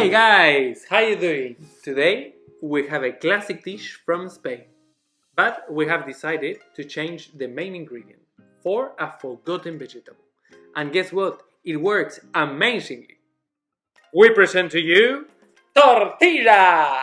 Hey guys, how you doing? Today we have a classic dish from Spain, but we have decided to change the main ingredient for a forgotten vegetable. And guess what? It works amazingly. We present to you tortilla!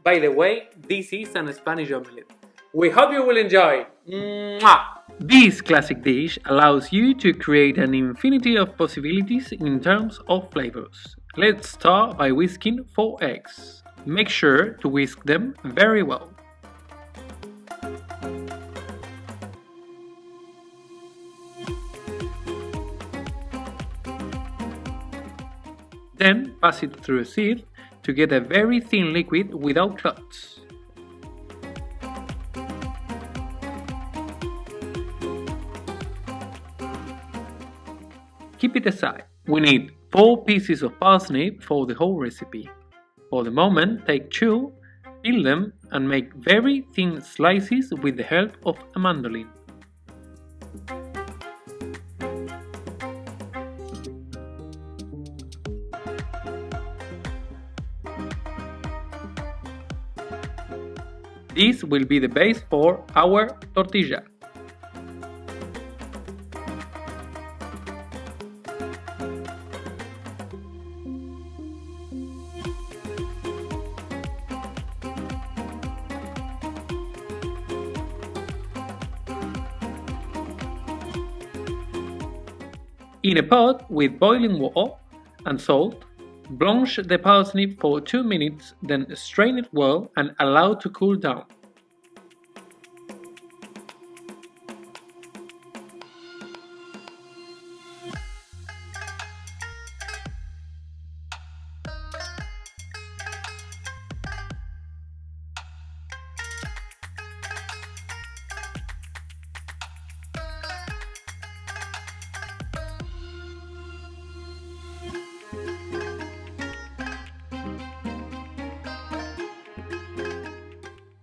By the way, this is an Spanish omelette. We hope you will enjoy. Mwah! This classic dish allows you to create an infinity of possibilities in terms of flavors. Let's start by whisking 4 eggs. Make sure to whisk them very well. Then pass it through a sieve to get a very thin liquid without clots. Keep it aside. We need 4 pieces of parsnip for the whole recipe. For the moment, take 2, peel them and make very thin slices with the help of a mandolin. This will be the base for our tortilla. In a pot with boiling water and salt, blanch the parsnip for 2 minutes, then strain it well and allow to cool down.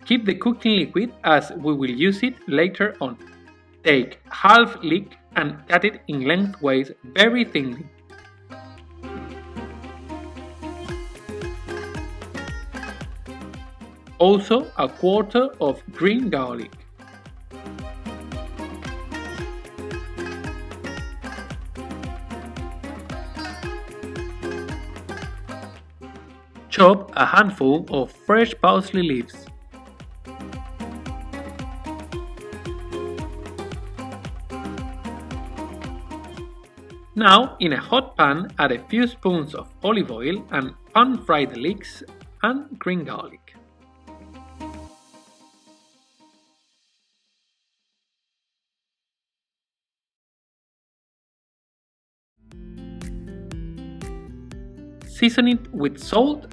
Keep the cooking liquid as we will use it later on. Take half leek and cut it in lengthways very thinly. Also a quarter of green garlic. Chop a handful of fresh parsley leaves. Now, in a hot pan, add a few spoons of olive oil and pan-fry the leeks and green garlic. Season it with salt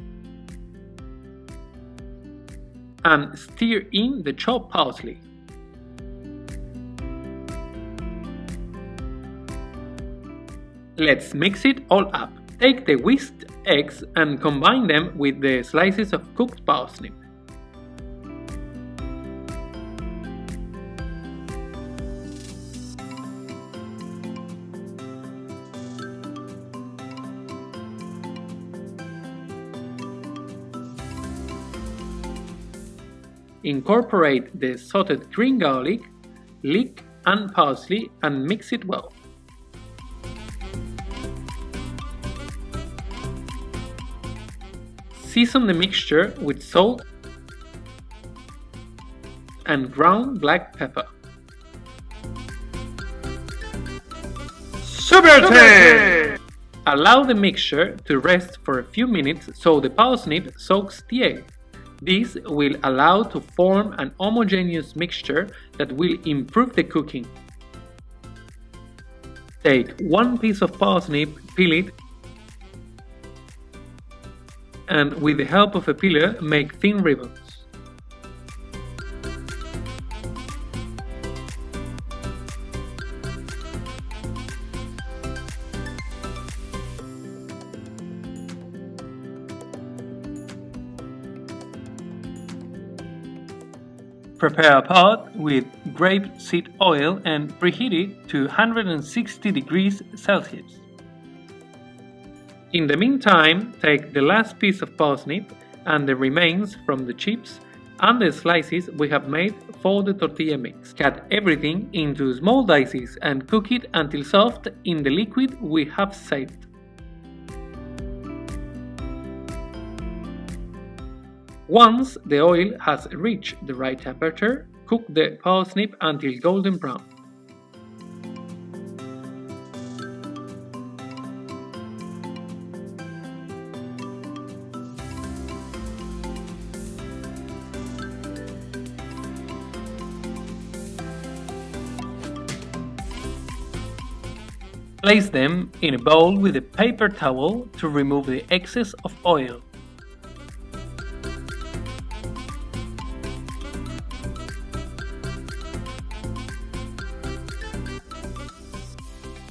and stir in the chopped parsley. Let's mix it all up. Take the whisked eggs and combine them with the slices of cooked parsnip. Incorporate the sauteed green garlic, leek and parsley and mix it well. Season the mixture with salt and ground black pepper. Super! Allow the mixture to rest for a few minutes so the parsnip soaks the egg. This will allow to form an homogeneous mixture that will improve the cooking. Take 1 piece of parsnip, peel it, and with the help of a peeler, make thin ribbons. Prepare a pot with grapeseed oil and preheat it to 160 degrees Celsius. In the meantime, take the last piece of parsnip and the remains from the chips and the slices we have made for the tortilla mix. Cut everything into small dices and cook it until soft in the liquid we have saved. Once the oil has reached the right temperature, cook the parsnip until golden brown. Place them in a bowl with a paper towel to remove the excess of oil.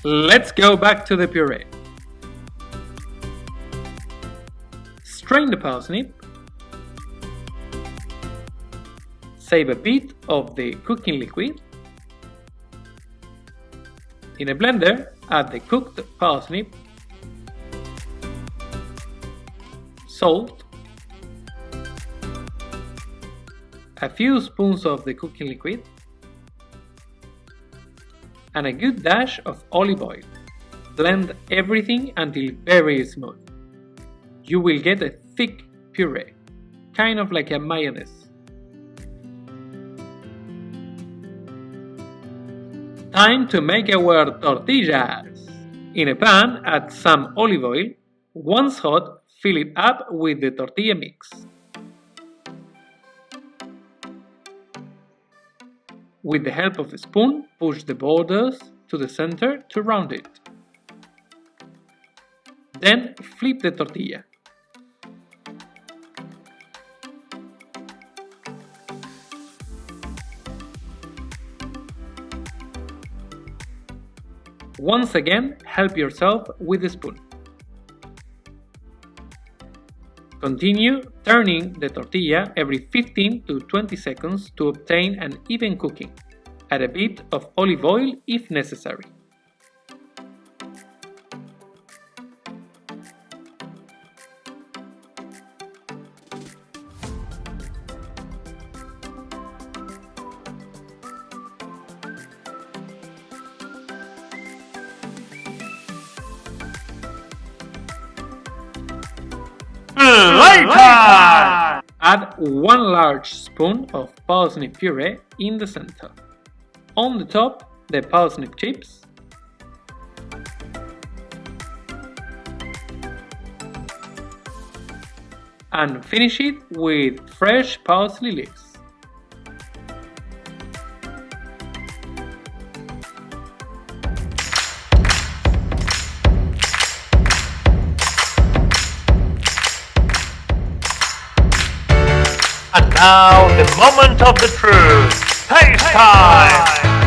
Let's go back to the puree. Strain the parsnip. Save a bit of the cooking liquid. In a blender, add the cooked parsnip, salt, a few spoons of the cooking liquid, and a good dash of olive oil. Blend everything until very smooth. You will get a thick puree, kind of like a mayonnaise. Time to make our tortillas. In a pan, add some olive oil. Once hot, fill it up with the tortilla mix. With the help of a spoon, push the borders to the center to round it. Then flip the tortilla. Once again, help yourself with a spoon. Continue turning the tortilla every 15 to 20 seconds to obtain an even cooking. Add a bit of olive oil if necessary. Later! Add 1 large spoon of parsnip puree in the center. On the top, the parsnip chips. And finish it with fresh parsley leaves. And now, the moment of the truth. Taste time!